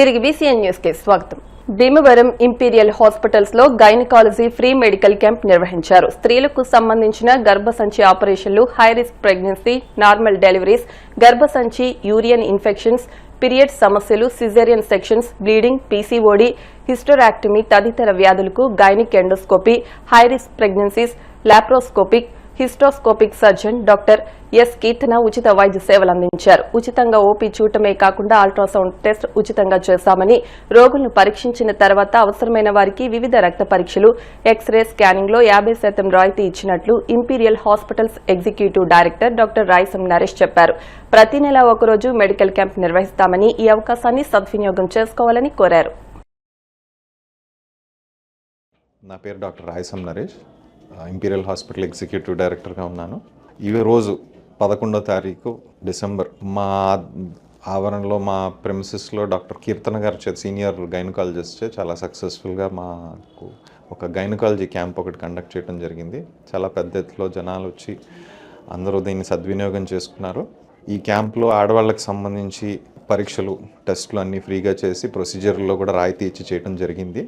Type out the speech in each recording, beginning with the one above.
తిరిగి BCN news కి స్వాగతం. భీమవరం ఇంపీరియల్ హాస్పిటల్స్ లో గైనకాలజీ ఫ్రీ మెడికల్ క్యాంప్ నిర్వహించారు. స్త్రీలకు సంబంధించిన గర్భసంచి ఆపరేషన్లు, high risk pregnancy, normal deliveries, గర్భసంచి యూరియన్ ఇన్ఫెక్షన్స్, పీరియడ్ సమస్యలు, caesarean sections, bleeding, PCOD, hysterectomy తదితర వ్యాధులకు gynaec endoscopy, high risk pregnancies, laparoscopic, hysteroscopic surgeon doctor S Keerthana ఉచిత వైద్య సేవలు అందించారు. ఉచితంగా ఓపీ చూడటమే కాకుండా అల్ట్రాసౌండ్ టెస్ట్ ఉచితంగా చేశామని, రోగులను పరీక్షించిన తర్వాత అవసరమైన వారికి వివిధ రక్త పరీక్షలు, ఎక్స్రే, స్కానింగ్ లో 50% రాయితీ ఇచ్చినట్లు imperial hospitals executive director doctor Rayasam Naresh చెప్పారు. ప్రతి నెల ఒకరోజు మెడికల్ క్యాంప్ నిర్వహిస్తామని, ఈ అవకాశాన్ని సద్వినియోగం చేసుకోవాలని కోరారు. నా పేరు doctor Rayasam Naresh, imperial hospital executive డైరెక్టర్గా ఉన్నాను. ఈ రోజు 11వ తారీఖు డిసెంబర్ మా ఆవరణలో మా ప్రెమిసెస్లో డాక్టర్ కీర్తన గారు సీనియర్ గైనకాలజిస్ట్ చాలా సక్సెస్ఫుల్గా మాకు ఒక గైనకాలజీ క్యాంప్ ఒకటి కండక్ట్ చేయడం జరిగింది. చాలా పెద్ద ఎత్తులో జనాలు వచ్చి అందరూ దీన్ని సద్వినియోగం చేసుకున్నారు. ఈ క్యాంప్లో ఆడవాళ్ళకి సంబంధించి పరీక్షలు, టెస్టులు అన్నీ ఫ్రీగా చేసి ప్రొసీజర్లో కూడా రాయితీ ఇచ్చి చేయడం జరిగింది.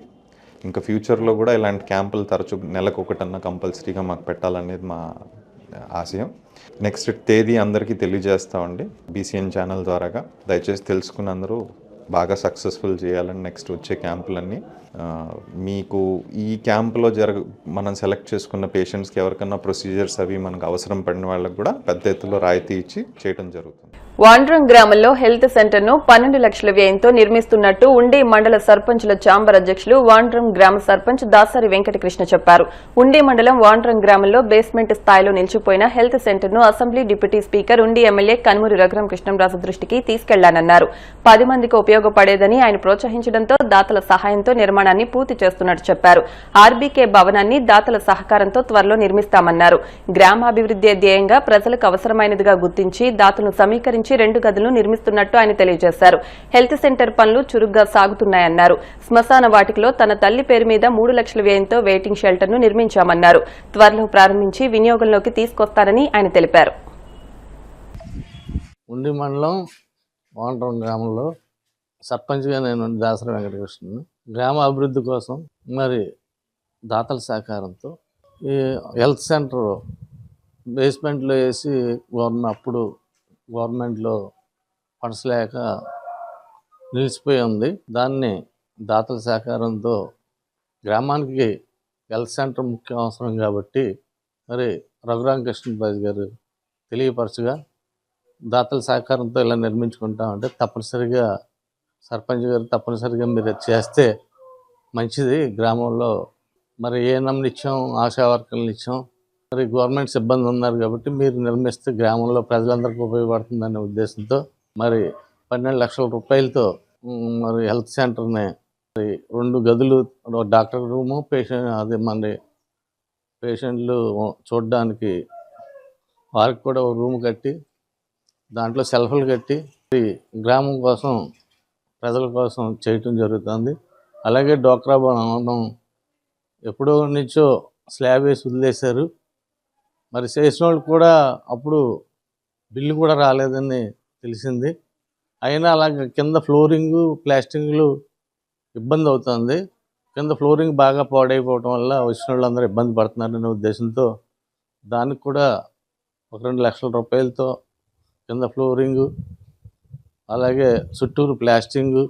ఇంకా ఫ్యూచర్లో కూడా ఇలాంటి క్యాంపులు తరచూ నెలకు ఒకటన్నా కంపల్సరీగా మాకు పెట్టాలనేది మా ఆశయం. నెక్స్ట్ తేదీ అందరికీ తెలియజేస్తామండి బీసీఎన్ ఛానల్ ద్వారాగా. దయచేసి తెలుసుకుని అందరూ బాగా సక్సెస్ఫుల్ చేయాలని నెక్స్ట్ వచ్చే క్యాంపులన్నీ. మీకు ఈ క్యాంపులో మనం సెలెక్ట్ చేసుకున్న పేషెంట్స్కి ఎవరికన్నా ప్రొసీజర్స్ అవి మనకు అవసరం పడిన వాళ్ళకి కూడా పెద్ద ఎత్తులో రాయితీ ఇచ్చి చేయడం జరుగుతుంది. వాండ్రం గ్రామంలో హెల్త్ సెంటర్ ను 12 లక్షల వ్యయంతో నిర్మిస్తున్నట్టు ఉండి మండల సర్పంచుల ఛాంబర్ అధ్యక్షులు వాండ్రం గ్రామ సర్పంచ్ దాసరి వెంకటకృష్ణ చెప్పారు. ఉండి మండలం వాండ్రం గ్రామంలో బేస్మెంట్ స్థాయిలో నిలిచిపోయిన హెల్త్ సెంటర్ ను అసెంబ్లీ డిప్యూటీ స్పీకర్ ఉండి ఎమ్మెల్యే కనుమూరి రఘురామ కృష్ణంరాజు దృష్టికి తీసుకెళ్లానన్నారు. 10 మందికి ఉపయోగపడేదని ఆయన ప్రోత్సహించడంతో దాతల సహాయంతో నిర్మాణాన్ని పూర్తి చేస్తున్నట్టు చెప్పారు. ఆర్బీకే భవనాన్ని దాతల సహకారంతో త్వరలో నిర్మిస్తామన్నారు. గ్రామాభివృద్ధి ధ్యేయంగా ప్రజలకు అవసరమైనదిగా గుర్తించి దాతలను సమీకరించి 2 గదులను నిర్మిస్తున్నట్టు ఆయన తెలియజేశారు. హెల్త్ సెంటర్ పనులు చురుగ్గా సాగుతున్నాయన్నారు. శ్మశాన వాటికలో తన తల్లి పేరు మీద 3 లక్షల వ్యయంతో వెయిటింగ్ షెల్టర్ ను నిర్మించామన్నారు. త్వరలో ప్రారంభించి వినియోగంలోకి తీసుకొస్తారని ఆయన తెలిపారు. ఉండి మండలం వాండ్రం గ్రామంలో సర్పంచ్గా నేను దాసరి వెంకటకృష్ణ. గ్రామ అభివృద్ధి కోసం మరి దాతల సహకారంతో ఈ హెల్త్ సెంటర్ బేస్మెంట్లో వేసి అప్పుడు గవర్నమెంట్లో ఫండ్స్ లేక నిలిచిపోయి ఉంది. దాన్ని దాతల సహకారంతో గ్రామానికి హెల్త్ సెంటర్ ముఖ్య అవసరం కాబట్టి మరి రఘురామ కృష్ణరాజు గారు తెలియపరచుగా దాతల సహకారంతో ఇలా నిర్మించుకుంటామంటే తప్పనిసరిగా సర్పంచ్ గారు తప్పనిసరిగా మీరు చేస్తే మంచిది. గ్రామంలో మరి ఏఎన్ఎంలు ఇచ్చాం, ఆశా వర్కర్లు ఇచ్చాం, మరి గవర్నమెంట్ సిబ్బంది ఉన్నారు కాబట్టి మీరు నిర్మిస్తే గ్రామంలో ప్రజలందరికీ ఉపయోగపడుతుందనే ఉద్దేశంతో మరి 12 లక్షల రూపాయలతో మరి హెల్త్ సెంటర్ని 2 గదులు, డాక్టర్ రూము, పేషెంట్లు చూడడానికి వారికి కూడా ఒక రూమ్ కట్టి దాంట్లో సెల్ఫ్లు కట్టి గ్రామం కోసం ప్రజల కోసం చేయటం జరుగుతుంది. అలాగే డోక్రా భవనం ఎప్పుడో నుంచో స్లాబ్ వేసి వదిలేశారు. మరి చేసిన వాళ్ళు కూడా అప్పుడు బిల్లు కూడా రాలేదని తెలిసింది. అయినా అలాగే కింద ఫ్లోరింగు, ప్లాస్టింగ్లు ఇబ్బంది అవుతుంది. కింద ఫ్లోరింగ్ బాగా పాడైపోవటం వల్ల వచ్చిన వాళ్ళందరూ ఇబ్బంది పడుతున్నారనే ఉద్దేశంతో దానికి కూడా ఒక 2 లక్షల రూపాయలతో కింద ఫ్లోరింగు అలాగే చుట్టూరు ప్లాస్టింగు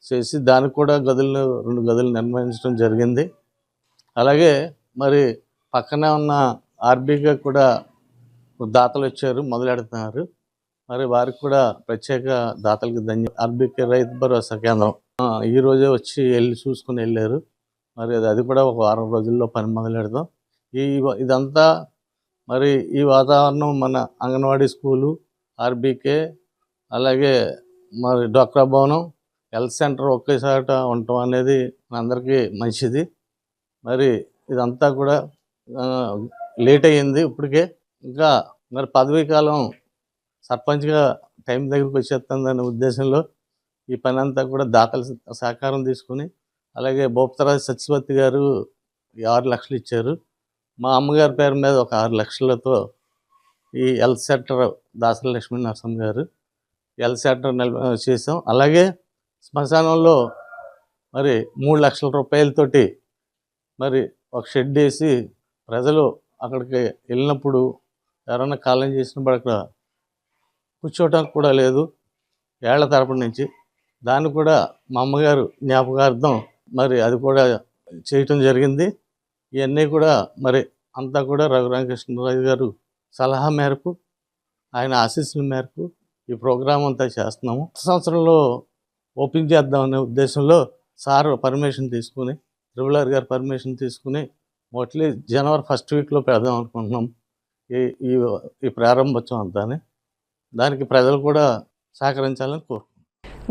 చేసి దానికి కూడా 2 గదులు నిర్మించడం జరిగింది. అలాగే మరి పక్కనే ఉన్న ఆర్బీకే కూడా దాతలు వచ్చారు, మొదలెడుతున్నారు. మరి వారికి కూడా ప్రత్యేక దాతలకి ఆర్బీకే రైతు భరోసా కేంద్రం ఈరోజే వచ్చి చూసుకుని వెళ్ళారు. మరి అది కూడా ఒక 6 రోజుల్లో పని మొదలెడతాం. ఇదంతా మరి ఈ వాతావరణం మన అంగన్వాడీ స్కూలు, ఆర్బీకే, అలాగే మరి డోక్రా భవనం, హెల్త్ సెంటర్ ఒకేసాట ఉండటం అనేది అందరికీ మంచిది. మరి ఇదంతా కూడా లేట్ అయ్యింది ఇప్పటికే. ఇంకా మరి పదవీ కాలం సర్పంచ్గా టైం దగ్గరికి వచ్చేస్తుందనే ఉద్దేశంలో ఈ పని అంతా కూడా దాతల సహకారం తీసుకుని, అలాగే భూపతరాజు సత్యవతి గారు 6 లక్షలు ఇచ్చారు. మా అమ్మగారి పేరు మీద ఒక 6 లక్షలతో ఈ హెల్త్ సెంటర్ దాసరి లక్ష్మీ నరసింహ గారు హెల్త్ సెంటర్ చేసాం. అలాగే శ్మశానంలో మరి 3 లక్షల రూపాయలతోటి మరి ఒక షెడ్ వేసి ప్రజలు అక్కడికి వెళ్ళినప్పుడు ఎవరైనా కాలం చేసినప్పుడు అక్కడ కూర్చోవటానికి కూడా లేదు ఏళ్ల తరపు నుంచి. దాన్ని కూడా మా అమ్మగారు జ్ఞాపకార్థం మరి అది కూడా చేయటం జరిగింది. ఇవన్నీ కూడా మరి అంతా కూడా రఘురామకృష్ణరాజు గారు సలహా మేరకు, ఆయన ఆశీస్సుల మేరకు ఈ ప్రోగ్రాం అంతా చేస్తున్నాము. సంవత్సరంలో ఓపెన్ చేద్దామనే ఉద్దేశంలో సార్ పర్మిషన్ తీసుకుని, ట్రిబులర్ గారు పర్మిషన్ తీసుకుని మోస్ట్లీ జనవరి 1st వీక్లో పెడదాం అనుకుంటున్నాం ఈ ప్రారంభోత్సవం అంతానే. దానికి ప్రజలు కూడా సహకరించాలని కోరుకుంటున్నాం.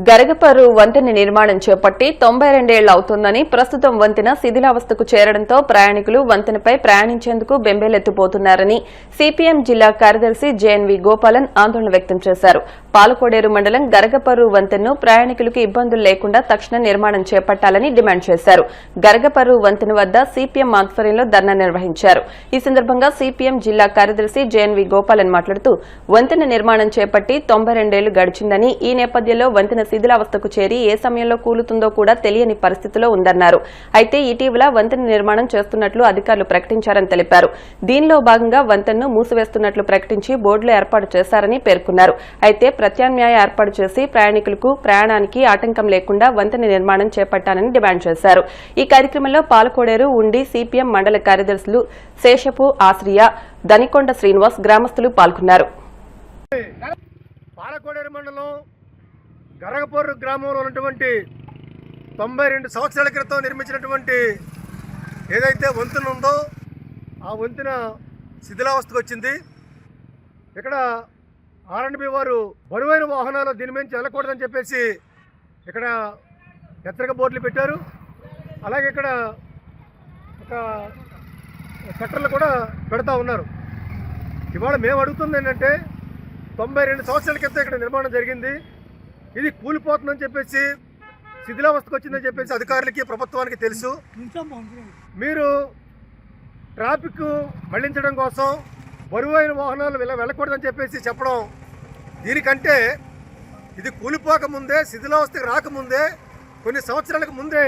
గరగపర్రు వంతెన నిర్మాణం చేపట్టి 92 ఏళ్లు అవుతోందని, ప్రస్తుతం వంతెన శిథిలావస్థకు చేరడంతో ప్రయాణికులు వంతెనపై ప్రయాణించేందుకు బెంబేలెత్తిపోతున్నారని సిపిఎం జిల్లా కార్యదర్శి జేఎన్వి గోపాలన్ ఆందోళన వ్యక్తం చేశారు. పాలకోడేరు మండలం గరగపర్రు వంతెనను ప్రయాణికులకు ఇబ్బందులు లేకుండా తక్షణ నిర్మాణం చేపట్టాలని డిమాండ్ చేశారు. గరగపర్రు వంతెన వద్ద సిపిఎం ఆధ్వర్యంలో ధర్నా నిర్వహించారు. ఈ సందర్భంగా సిపిఎం జిల్లా కార్యదర్శి జేఎన్వి గోపాలన్ మాట్లాడుతూ, వంతెన నిర్మాణం చేపట్టి 92 ఏళ్లు గడిచిందని, ఈ నేపథ్యంలో వంతెన శిథిలావస్థకు చేరి ఏ సమయంలో కూలుతుందో కూడా తెలియని పరిస్థితిలో ఉందన్నారు. అయితే ఇటీవల వంతెన నిర్మాణం చేస్తున్నట్లు అధికారులు ప్రకటించారని తెలిపారు. దీనిలో భాగంగా వంతెనను మూసివేస్తున్నట్లు ప్రకటించి బోర్డులు ఏర్పాటు చేశారని పేర్కొన్నారు. అయితే ప్రత్యామ్నాయ ఏర్పాటు చేసి ప్రయాణికులకు ప్రయాణానికి ఆటంకం లేకుండా వంతెన నిర్మాణం చేపట్టాలని డిమాండ్ చేశారు. ఈ కార్యక్రమంలో పాలకోడేరు ఉండి సిపిఎం మండల కార్యదర్శులు శేషపు ఆశ్రియ, దనికొండ శ్రీనివాస్, గ్రామస్తులు పాల్గొన్నారు. పాలకోడేరు మండలం గరగపర్రు గ్రామంలో ఉన్నటువంటి 92 సంవత్సరాల క్రితం నిర్మించినటువంటి ఏదైతే వంతెన ఉందో ఆ వంతెన శిథిలావస్థకు వచ్చింది. ఇక్కడ ఆర్ఎండ్బి వారు బరువైన వాహనాలు దీని నుంచి వెళ్ళకూడదని చెప్పేసి ఇక్కడ హెచ్చరిక బోర్డులు పెట్టారు. అలాగే ఇక్కడ ఒక షట్టర్లు కూడా పెడతా ఉన్నారు. ఇవాళ మేము అడుగుతుంది ఏంటంటే 92 సంవత్సరాల క్రితం ఇక్కడ నిర్మాణం జరిగింది. ఇది కూలిపోతుందని చెప్పేసి, శిథిలావస్థకు వచ్చిందని చెప్పేసి అధికారులకి ప్రభుత్వానికి తెలుసు. మీరు ట్రాఫిక్ మళ్లించడం కోసం బరువైన వాహనాలు వెళ్ళకూడదని చెప్పేసి చెప్పడం, దీనికంటే ఇది కూలిపోకముందే, శిథిలావస్థకు రాకముందే, కొన్ని సంవత్సరాలకు ముందే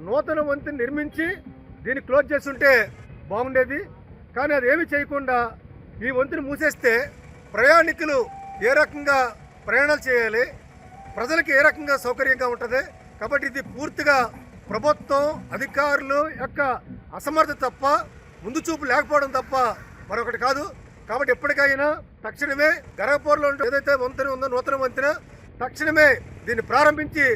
నూతన వంతెన నిర్మించి దీన్ని క్లోజ్ చేస్తుంటే బాగుండేది. కానీ అది ఏమీ చేయకుండా ఈ వంతెన మూసేస్తే ప్రయాణికులు ఏ రకంగా ప్రయాణాలు చేయాలి, ప్రజలకు ఏ రకంగా సౌకర్యంగా ఉంటుంది. కాబట్టి ఇది పూర్తిగా ప్రభుత్వం అధికారులు యొక్క అసమర్థత తప్ప, ముందు చూపు లేకపోవడం తప్ప మరొకటి కాదు. కాబట్టి ఎప్పటికైనా తక్షణమే గరగపర్రులో ఏదైతే వంతెన ఉందో నూతన వంతెన తక్షణమే దీన్ని ప్రారంభించి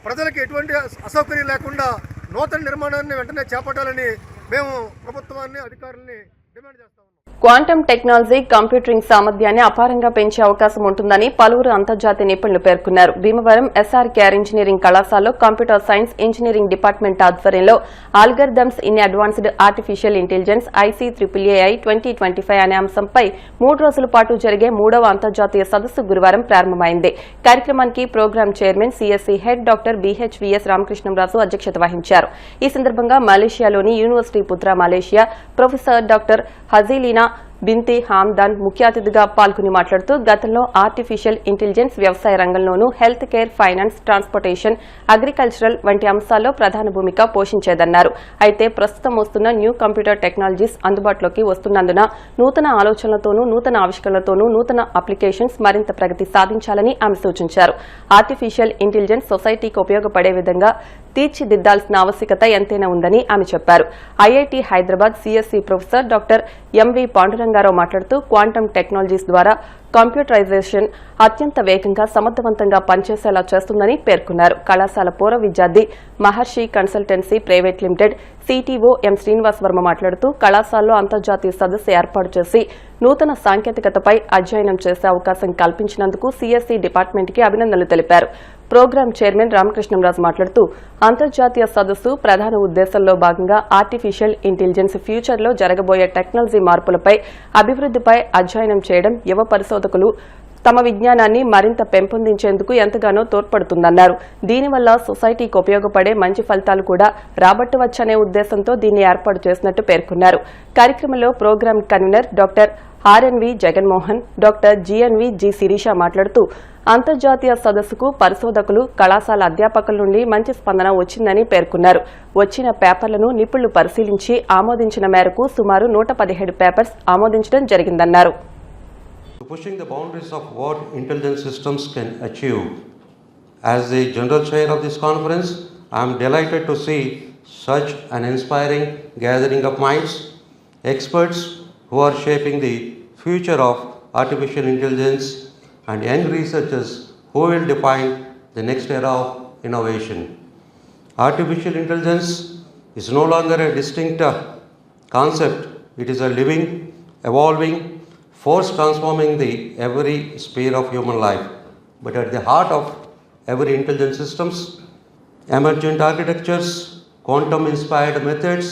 ప్రజలకు ఎటువంటి అసౌకర్యం లేకుండా నూతన నిర్మాణాన్ని వెంటనే చేపట్టాలని మేము ప్రభుత్వాన్ని, అధికారులని డిమాండ్ చేస్తాం. క్వాంటమ్ టెక్నాలజీ కంప్యూటరింగ్ సామర్థ్యాన్ని అపారంగా పెంచే అవకాశం ఉంటుందని పలువురు అంతర్జాతీయ నిపుణులు పేర్కొన్నారు. భీమవరం ఎస్ఆర్కేఆర్ ఇంజనీరింగ్ కళాశాలలో కంప్యూటర్ సైన్స్ ఇంజనీరింగ్ డిపార్ట్మెంట్ ఆధ్వర్యంలో algorithms in advanced artificial intelligence ICAAI 2025 అనే అంశంపై 3 రోజుల పాటు జరిగే 3వ అంతర్జాతీయ సదస్సు గురువారం ప్రారంభమైంది. కార్యక్రమానికి program chairman CSE head doctor BHVS Ramakrishnamraju అధ్యక్షత వహించారు. ఈ సందర్భంగా మలేషియాలోని university Putra Malaysia professor doctor Hazlina Binti Hamdan ముఖ్య అతిథిగా పాల్గొని మాట్లాడుతూ, గతంలో ఆర్టిఫిషియల్ ఇంటెలిజెన్స్ వ్యవసాయ రంగంలోనూ health care, finance, transportation, agricultural వంటి అంశాల్లో ప్రధాన భూమిక పోషించేదన్నారు. అయితే ప్రస్తుతం వస్తున్న న్యూ కంప్యూటర్ టెక్నాలజీస్ అందుబాటులోకి వస్తున్నందున నూతన ఆలోచనలతోనూ, నూతన ఆవిష్కరణలతోనూ నూతన అప్లికేషన్స్ మరింత ప్రగతి సాధించాలని ఆమె సూచించారు. ఆర్టిఫిషియల్ ఇంటెలిజెన్స్ సొసైటీకి ఉపయోగపడే విధంగా తీర్చిదిద్దాల్సిన ఆవశ్యకత ఎంతైనా ఉందని ఆమె చెప్పారు. IIT Hyderabad CSE professor doctor MV Panduranga Rao మాట్లాడుతూ, క్వాంటమ్ టెక్నాలజీస్ ద్వారా కంప్యూటరైజేషన్ అత్యంత వేగంగా, సమర్థవంతంగా పనిచేసేలా చేస్తుందని పేర్కొన్నారు. కళాశాల పూర్వ విద్యార్థి Maharshi consultancy private limited CTO M Srinivas Varma మాట్లాడుతూ, కళాశాలలో అంతర్జాతీయ సదస్సు ఏర్పాటు చేసి నూతన సాంకేతికతపై అధ్యయనం చేసే అవకాశం కల్పించినందుకు CSE డిపార్ట్మెంట్కి అభినందనలు తెలిపారు. ప్రోగ్రాం చైర్మన్ రామకృష్ణంరాజు మాట్లాడుతూ, అంతర్జాతీయ సదస్సు ప్రధాన ఉద్దేశంలో భాగంగా ఆర్టిఫిషియల్ ఇంటెలిజెన్స్ ఫ్యూచర్లో జరగబోయే టెక్నాలజీ మార్పులపై, అభివృద్ధిపై అధ్యయనం చేయడం యువ పరిశోధకులు తమ విజ్ఞానాన్ని మరింత పెంపొందించేందుకు ఎంతగానో తోడ్పడుతుందన్నారు. దీనివల్ల సొసైటీకి ఉపయోగపడే మంచి ఫలితాలు కూడా రాబట్టవచ్చనే ఉద్దేశంతో దీన్ని ఏర్పాటు చేసినట్టు పేర్కొన్నారు. కార్యక్రమంలో program convener doctor RNV Jaganmohan, doctor GNV G Sirisha మాట్లాడుతూ అంతర్జాతీయ సదస్సుకు పరిశోధకులు, కళాశాల అధ్యాపకుల నుండి మంచి స్పందన వచ్చిందని పేర్కొన్నారు. వచ్చిన పేపర్లను నిపుణులు పరిశీలించి ఆమోదించిన మేరకు సుమారు 117 పేపర్స్ ఆమోదించడం జరిగిందన్నారు. Pushing the boundaries of what intelligence systems can achieve. As the general chair of this conference, I am delighted to see such an inspiring gathering of minds, experts who are shaping the future of artificial intelligence and young researchers who will define the next era of innovation. Artificial intelligence is no longer a distinct concept, it is a living, evolving force transforming the every sphere of human life. But at the heart of every intelligent systems, emergent architectures, quantum-inspired methods,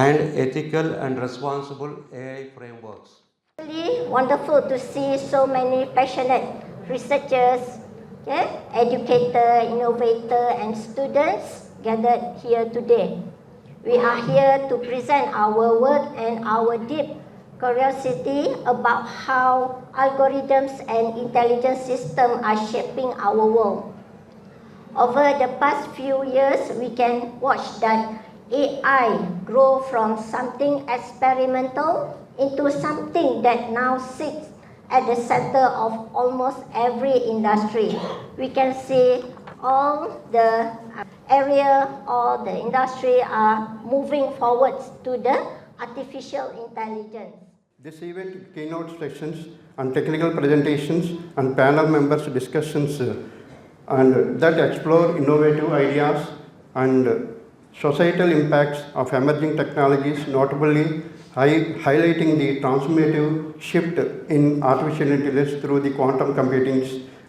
and ethical and responsible AI frameworks. Really wonderful to see so many passionate researchers, educators, innovators, and students gathered here today. We are here to present our work and our deep curiosity about how algorithms and intelligence systems are shaping our world. Over the past few years, we can watch that AI grow from something experimental into something that now sits at the center of almost every industry. We can see all the area, all the industry are moving forwards to the artificial intelligence. This event keynote sessions and technical presentations and panel members discussions and that explore innovative ideas and societal impacts of emerging technologies, notably highlighting the transformative shift in artificial intelligence through the quantum computing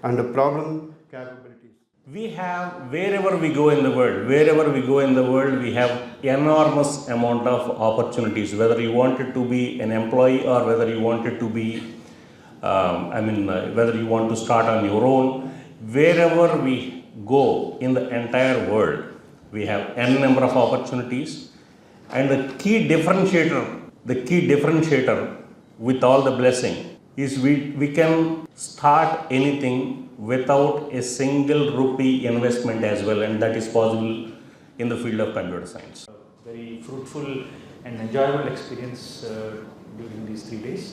and problem capabilities. We have, wherever we go in the world, we have enormous amount of opportunities, whether you wanted to be an employee or whether you wanted to be, whether you want to start on your own. Wherever we go in the entire world, we have n number of opportunities, and the key differentiator with all the blessing is we can start anything without a single rupee investment as well, and that is possible in the field of computer science. Very fruitful and enjoyable experience during these 3 days,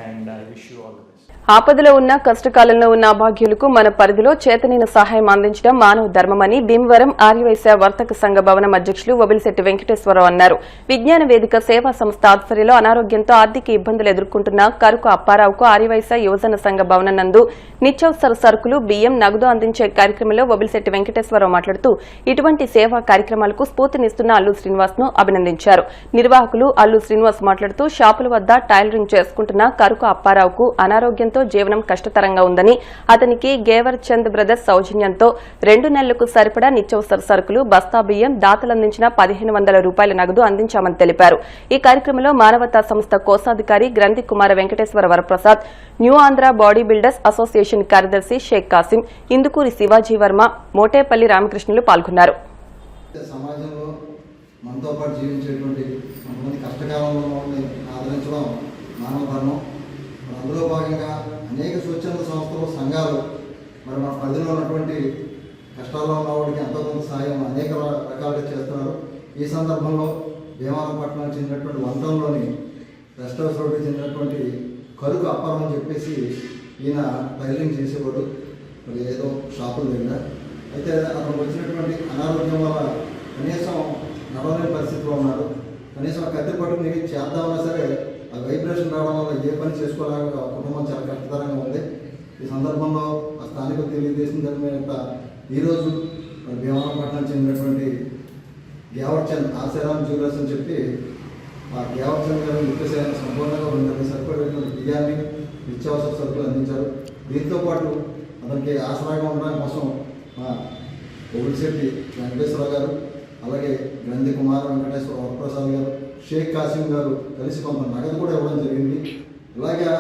and I wish you all the best. ఆపదలో ఉన్న కష్టకాలంలో ఉన్న అభాగ్యులకు మన పరిధిలో చేతనైన సహాయం అందించడం మానవ ధర్మమని భీమవరం ఆర్యవైశ్య వర్తక సంఘ భవనం అధ్యక్షులు వబిలిశెట్టి వెంకటేశ్వరరావు అన్నారు. విజ్ఞాన వేదిక సేవా సంస్థ ఆధ్వర్యంలో అనారోగ్యంతో ఆర్థిక ఇబ్బందులు ఎదుర్కొంటున్న కరుకు అప్పారావుకు ఆర్యవైశ్య యువజన సంఘ భవనం నందు నిత్యావసర సరుకులు, బియ్యం, నగదు అందించే కార్యక్రమంలో వబిలిశెట్టి వెంకటేశ్వరరావు మాట్లాడుతూ ఇటువంటి సేవా కార్యక్రమాలకు స్ఫూర్తినిస్తున్న అల్లు శ్రీనివాస్ ను అభినందించారు. నిర్వాహకులు అల్లు శ్రీనివాస్ మాట్లాడుతూ షాపుల వద్ద టైలరింగ్ చేసుకుంటున్న కరుకు అప్పారావుకు అనారోగ్యంతో జీవనం కష్టతరంగా ఉందని, అతనికి గేవర్ చంద్ బ్రదర్స్ సౌజన్యంతో 2 నెలలకు సరిపడా నిత్యావసర సరుకులు, బస్తా బియ్యం, దాతలందించిన 1500 రూపాయల నగదు అందించామని తెలిపారు. ఈ కార్యక్రమంలో మానవతా సంస్థ కోశాధికారి Granthi Kumara Venkateswara Varaprasad, new Andhra body builders association కార్యదర్శి షేక్ కాసిం, ఇందుకూరి శివాజీ వర్మ, మోటేపల్లి రామకృష్ణులు పాల్గొన్నారు. సమాజంలో మనతో పాటు జీవించేటువంటి కొంతమంది కష్టకాలంలో ఆదరించడం మానవ ధర్మం. అందులో భాగంగా అనేక స్వచ్ఛంద సంస్థలు, సంఘాలు మరి మన పరిధిలో ఉన్నటువంటి కష్టాల్లో ఉన్న వాడికి ఎంతో కొంత సహాయం అనేక రకాలుగా చేస్తున్నారు. ఈ సందర్భంలో భీమవరంపట్నం చెందినటువంటి వంతంలోని రెస్ట్ హౌస్ రోడ్డుకి చెందినటువంటి కరుకు అప్పారం అని చెప్పేసి ఈయన టైలరింగ్ చేసేవాడు, మరి ఏదో షాపుల దగ్గర. అయితే అతనికి వచ్చినటువంటి అనారోగ్యం వల్ల కనీసం నడవలేని పరిస్థితిలో ఉన్నాడు. కనీసం కత్తి పట్టుకుని చేద్దామన్నా సరే ఆ వైబ్రేషన్ రావడం వల్ల ఏ పని చేసుకోలేక కుటుంబం చాలా కష్టతరంగా ఉంది. ఈ సందర్భంలో ఆ స్థానిక తెలుగుదేశం ధర్మేట ఈరోజు భీమవరంపట్నం చెందినటువంటి గేవర్ చంద్ ఆశీర్వాదం జ్యువెలర్స్ అని చెప్పి ఆ గేవర్ చంద్ గారు నిత్యసేన సంపూర్ణంగా 2 సరిపడేటువంటి బియ్యాన్ని, నిత్యావసర సరుకులు అందించారు. దీంతో పాటు అతనికి ఆసరాగా ఉండడం కోసం మా వబిలిశెట్టి వెంకటేశ్వరరావు గారు, అలాగే గ్రంథి కుమార వెంకటేశ్వర వరప్రసాద్ గారు, షేక్ కాసిం గారు కలిసి కొంత నగదు కూడా ఇవ్వడం జరిగింది. ఇలాగా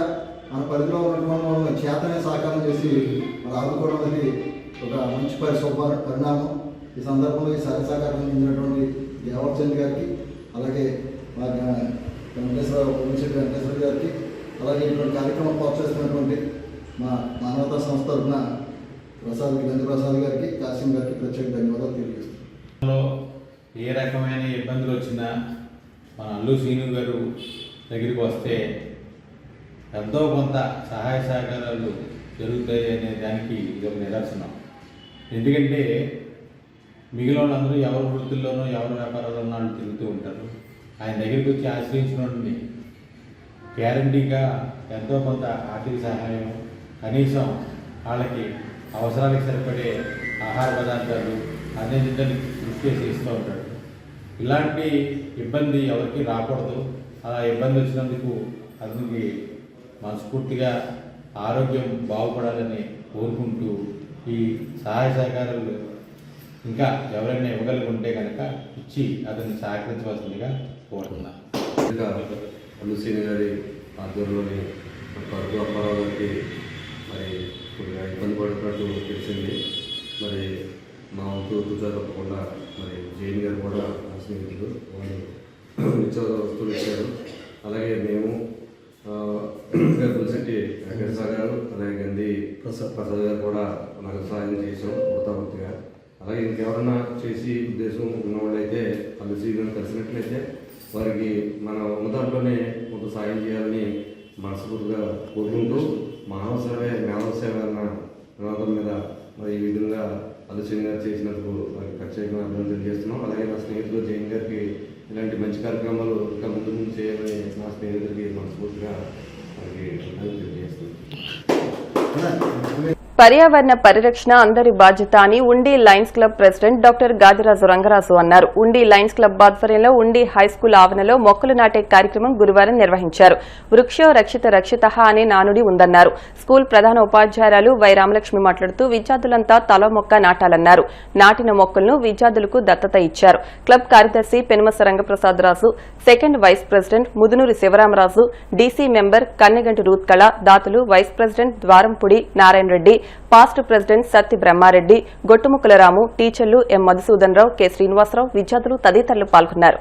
మన పరిధిలో ఉన్నటువంటి చేతనే సహకారం చేసి మరి ఆదుకోవడం అనేది ఒక మంచి పరిణామం. ఈ సందర్భంలో ఈ సహాయ సహకారం అందించినటువంటి గేవర్ చంద్ గారికి, అలాగే వెంకటేశ్వర గారికి, అలాగే ఇటువంటి కార్యక్రమం ప్రోత్సహిస్తున్నటువంటి మా మానవతా సంస్థ తరఫున గంధ ప్రసాద్ గారికి, కాసిం గారికి ప్రత్యేక ధన్యవాదాలు తెలియజేస్తున్నాను. ఏ రకమైన ఇబ్బందులు వచ్చినా మన అల్లు శ్రీను గారు దగ్గరికి వస్తే ఎంతో కొంత సహాయ సహకారాలు జరుగుతాయి అనే దానికి ఇది ఒక నిదర్శనం. ఎందుకంటే మిగిలిన వాళ్ళందరూ ఎవరి వృత్తుల్లోనూ ఎవరి వ్యాపారాల్లోనూ వాళ్ళు తిరుగుతూ ఉంటారు. ఆయన దగ్గరికి వచ్చి ఆశ్రయించిన గ్యారంటీగా ఎంతో కొంత ఆర్థిక సహాయం, కనీసం వాళ్ళకి అవసరాలకు సరిపడే ఆహార పదార్థాలు అందించడానికి కృషి చేసి ఇస్తూ ఉంటాడు. ఇలాంటి ఇబ్బంది ఎవరికి రాకూడదు. అలా ఇబ్బంది వచ్చినందుకు అతనికి మనస్ఫూర్తిగా ఆరోగ్యం బాగుపడాలని కోరుకుంటూ ఈ సహాయ సహకారాలు ఇంకా ఎవరైనా ఇవ్వగలిగి ఉంటే కనుక ఇచ్చి అతన్ని సహకరించవలసిందిగా కోరుతున్నాను. అల్లు శ్రీను గారి ఆధ్వర్యంలోని కరుపు అప్పారావు గారికి మరి కొద్దిగా ఇబ్బంది పడుతున్నట్టు తెలిసింది. మరి మా వంతు తప్పకుండా మరి జైన్ గారు కూడా మా స్నేహితులు వాళ్ళు నిత్యావసర వస్తువులు ఇచ్చారు. అలాగే మేము పులిశెట్టి వెంకటేశ్వర గారు, అలాగే గంధి ప్రసాద్ గారు కూడా నాకు సహాయం చేసాం వృత్తావృత్తిగా. అలాగే ఇంకెవరన్నా చేసి ఉద్దేశం ఉన్నవాళ్ళైతే అల్లు శ్రీను కలిసినట్లయితే వారికి మన ఉన్న దాంట్లోనే కొంత సాయం చేయాలని మనస్ఫూర్తిగా కోరుకుంటూ మానవ సేవే మానవ సేవ అన్న నినాదం మీద మరి ఈ విధంగా అల్లు శ్రీను గారు చేసినందుకు వారికి ప్రత్యేకంగా అభినందనలు తెలియజేస్తున్నాం. అలాగే నా స్నేహితులు జైన్ గారికి ఇలాంటి మంచి కార్యక్రమాలు ఇంకా ముందు ముందు చేయాలని నా స్నేహితులకి మనస్ఫూర్తిగా వారికి అభినందనలు తెలియజేస్తున్నాం. పర్యావరణ పరిరక్షణ అందరి బాధ్యత అని ఉండి Lions club president doctor Gadiraju Rangaraju అన్నారు. ఉండి లయన్స్ క్లబ్ ఆధ్వర్యంలో ఉండి హైస్కూల్ ఆవరణలో మొక్కలు నాటే కార్యక్రమం గురువారం నిర్వహించారు. వృక్షో రక్షిత రక్షితః అనే నానుడి ఉందన్నారు. స్కూల్ ప్రధాన ఉపాధ్యాయురాలు వై రామలక్ష్మి మాట్లాడుతూ విద్యార్థులంతా తల మొక్క నాటాలన్నారు. నాటిన మొక్కలను విద్యార్థులకు దత్తత ఇచ్చారు. క్లబ్ కార్యదర్శి Penumasa Rangaprasad Raju, second vice president Mudunuri Sivaramaraju, DC member Kanneganti Ruthkala, దాతలు vice president Dwarampudi Narayana Reddy, past president Satti Brahmareddy, Gottumukkala Ramu, టీచర్లు ఎం మధుసూదన్ రావు, కె శ్రీనివాసరావు, విద్యార్థులు తదితరులు పాల్గొన్నారు.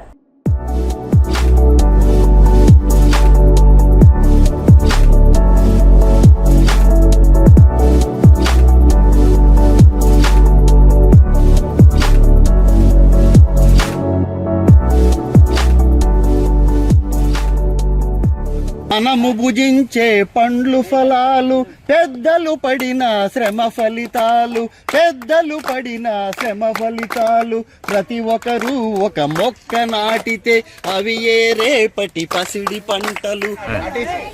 మనము భుజించే పండ్లు ఫలాలు, పెద్దలు పడిన శ్రమ ఫలితాలు, పెద్దలు పడిన శ్రమ ఫలితాలు. ప్రతి ఒక్కరూ ఒక మొక్క నాటితే అవి ఏ రేపటి పసిడి పంటలు.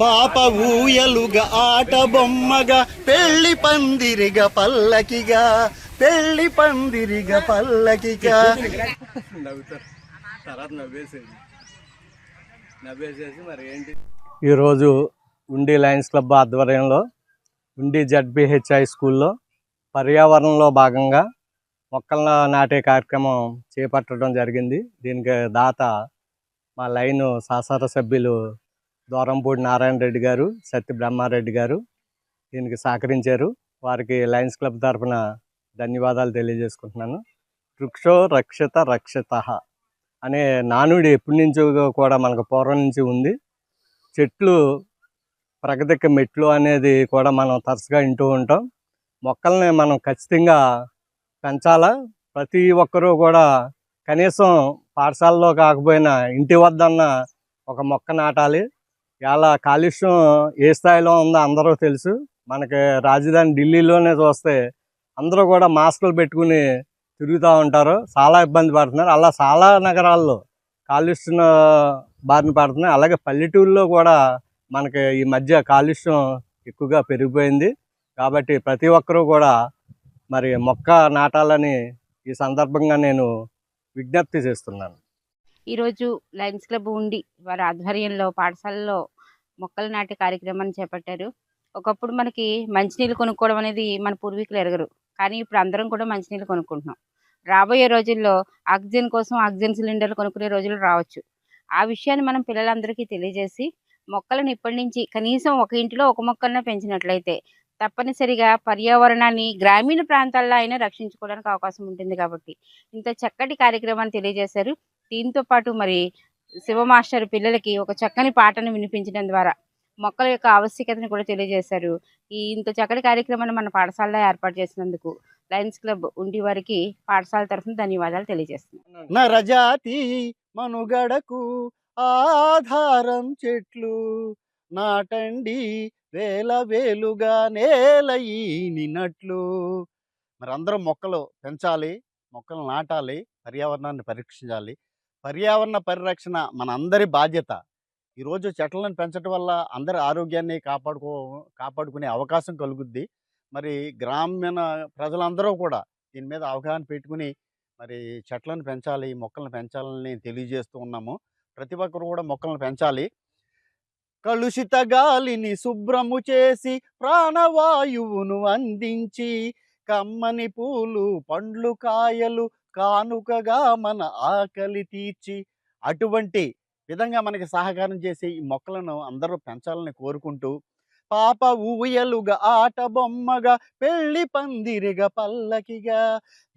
పాప ఊయలుగా ఆట బొమ్మగా, పెళ్లి పందిరిగా పల్లకిగా, పెళ్లి పందిరిగా పల్లకిగా. ఈరోజు ఉండి లయన్స్ క్లబ్ ఆధ్వర్యంలో ఉండి జడ్బిహెచ్ హై స్కూల్లో పర్యావరణంలో భాగంగా మొక్కల నాటే కార్యక్రమం చేపట్టడం జరిగింది. దీనికి దాత మా లైన్ శాసన సభ్యులు దూరంపూడి నారాయణ రెడ్డి గారు, సత్తి బ్రహ్మారెడ్డి గారు దీనికి సహకరించారు. వారికి లయన్స్ క్లబ్ తరఫున ధన్యవాదాలు తెలియజేసుకుంటున్నాను. వృక్షో రక్షిత రక్షితః అనే నానుడి ఎప్పటి నుంచో కూడా మనకు పూర్వం నుంచి ఉంది. చెట్లు ప్రగతికి మెట్లు అనేది కూడా మనం తరచుగా వింటూ ఉంటాం. మొక్కల్ని మనం ఖచ్చితంగా పెంచాలా. ప్రతి ఒక్కరూ కూడా కనీసం పాఠశాలలో కాకపోయినా ఇంటి వద్దన్న ఒక మొక్క నాటాలి. ఇలా కాలుష్యం ఏ స్థాయిలో ఉందో అందరూ తెలుసు. మనకి రాజధాని ఢిల్లీలోనే చూస్తే అందరూ కూడా మాస్కులు పెట్టుకుని తిరుగుతూ ఉంటారు, చాలా ఇబ్బంది పడుతున్నారు. అలా చాలా నగరాల్లో కాలుష్యం బారిన పడుతున్నాయి. అలాగే పల్లెటూరులో కూడా మనకి ఈ మధ్య కాలుష్యం ఎక్కువగా పెరిగిపోయింది. కాబట్టి ప్రతి ఒక్కరూ కూడా మరి మొక్క నాటాలని ఈ సందర్భంగా నేను విజ్ఞప్తి చేస్తున్నాను. ఈరోజు లయన్స్ క్లబ్ ఉండి వారి ఆధ్వర్యంలో పాఠశాలలో మొక్కలు నాటే కార్యక్రమాన్ని చేపట్టారు. ఒకప్పుడు మనకి మంచినీళ్ళు కొనుక్కోవడం అనేది మన పూర్వీకులు ఎరగరు, కానీ ఇప్పుడు అందరం కూడా మంచినీళ్ళు కొనుక్కుంటున్నాం. రాబోయే రోజుల్లో ఆక్సిజన్ కోసం ఆక్సిజన్ సిలిండర్లు కొనుక్కునే రోజులు రావచ్చు. ఆ విషయాన్ని మనం పిల్లలందరికీ తెలియజేసి మొక్కలను ఇప్పటి నుంచి కనీసం ఒక ఇంటిలో ఒక మొక్కలనే పెంచినట్లయితే తప్పనిసరిగా పర్యావరణాన్ని గ్రామీణ ప్రాంతాల్లో అయినా రక్షించుకోవడానికి అవకాశం ఉంటుంది. కాబట్టి ఇంత చక్కటి కార్యక్రమాన్ని తెలియజేశారు. దీంతో పాటు మరి శివ మాస్టర్ పిల్లలకి ఒక చక్కని పాటను వినిపించడం ద్వారా మొక్కల యొక్క ఆవశ్యకతను కూడా తెలియజేశారు. ఇంత చక్కటి కార్యక్రమాన్ని మన పాఠశాలలో ఏర్పాటు చేసినందుకు లయన్స్ క్లబ్ ఉండి వారికి పాఠశాల తరఫున ధన్యవాదాలు తెలియజేస్తున్నాను. నరజాతి మనుగడకు ఆధారం చెట్లు నాటండి వేల వేలుగా నేల ఈనినట్లు. మరి అందరం మొక్కలు పెంచాలి, మొక్కలు నాటాలి, పర్యావరణాన్ని పరీక్షించాలి. పర్యావరణ పరిరక్షణ మన అందరి బాధ్యత. ఈరోజు చెట్లను పెంచడం వల్ల అందరి ఆరోగ్యాన్ని కాపాడుకునే అవకాశం కలుగుద్ది. మరి గ్రామీణ ప్రజలందరూ కూడా దీని మీద అవగాహన పెట్టుకుని మరి చెట్లను పెంచాలి, మొక్కలను పెంచాలని తెలియజేస్తూ ఉన్నాము. ప్రతి ఒక్కరు కూడా మొక్కలను పెంచాలి. కలుషిత గాలిని శుభ్రము చేసి ప్రాణవాయువును అందించి కమ్మని పూలు పండ్లు కాయలు కానుకగా మన ఆకలి తీర్చి అటువంటి విధంగా మనకి సహకారం చేసి ఈ మొక్కలను అందరూ పెంచాలని కోరుకుంటూ పాప ఊయలుగా ఆట బొమ్మగా పెళ్లి పందిరిగా పల్లకిగా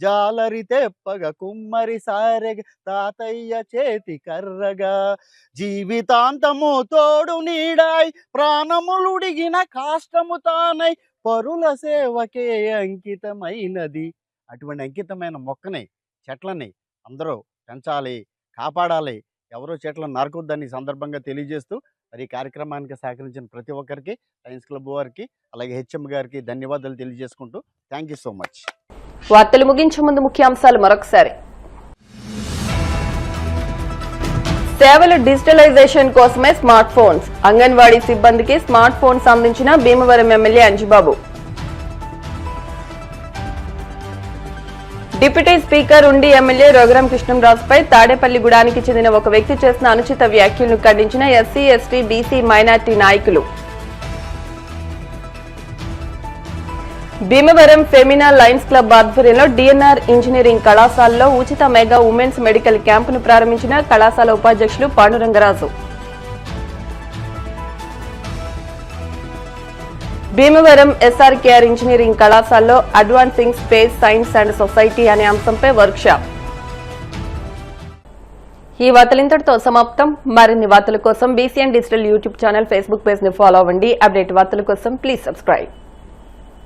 జాలరి తెప్పగా కుమ్మరి సారెగా తాతయ్య చేతి కర్రగా జీవితాంతము తోడు నీడాయి ప్రాణములుడిగిన కాష్టము తానై పరుల సేవకే అంకితమైనది. అటువంటి అంకితమైన మొక్కని చెట్లని అందరూ పెంచాలి, కాపాడాలి. ఎవరో చెట్లను నరకొద్దని సందర్భంగా తెలియజేస్తూ మరి ఈ కార్యక్రమానికి సహకరించిన ప్రతి ఒక్కరికి లయన్స్ క్లబ్ వారికి అలాగే హెచ్ఎం గారికి ధన్యవాదాలు తెలియజేసుకుంటూ థ్యాంక్ యూ సో మచ్. వార్తలు ముగించే ముందు ముఖ్యాంశాలు మరొకసారి. సేవల డిజిటలైజేషన్ కోసమే స్మార్ట్ ఫోన్స్. అంగన్వాడీ సిబ్బందికి స్మార్ట్ ఫోన్స్ అందించిన Bhimavaram MLA Anjibabu. Deputy speaker ఉండి ఎమ్మెల్యే రఘురాం కృష్ణంరాజుపై తాడేపల్లిగూడానికి చెందిన ఒక వ్యక్తి చేసిన అనుచిత వ్యాఖ్యలను ఖండించిన ఎస్సీ, ఎస్టీ, బీసీ మైనార్టీ నాయకులు. భీమవరం ఫెమినా లయన్స్ క్లబ్ ఆధ్వర్యంలో డిఎన్ఆర్ ఇంజనీరింగ్ కళాశాలలో ఉచిత మెగా ఉమెన్స్ మెడికల్ క్యాంపును ప్రారంభించిన కళాశాల ఉపాధ్యక్షులు పాండురంగరాజు. భీమవరం ఎస్ఆర్కేఆర్ ఇంజనీరింగ్ కళాశాలలో advancing space science and society అనే అంశంపై వర్క్షాప్. ఈ వార్తలు ఇంతటితో సమాప్తం. మరిన్ని వార్తల కోసం BCN digital YouTube channel, Facebook page ని ఫాలో అవ్వండి. అప్డేట్ వార్తల కోసం ప్లీజ్ సబ్స్క్రైబ్.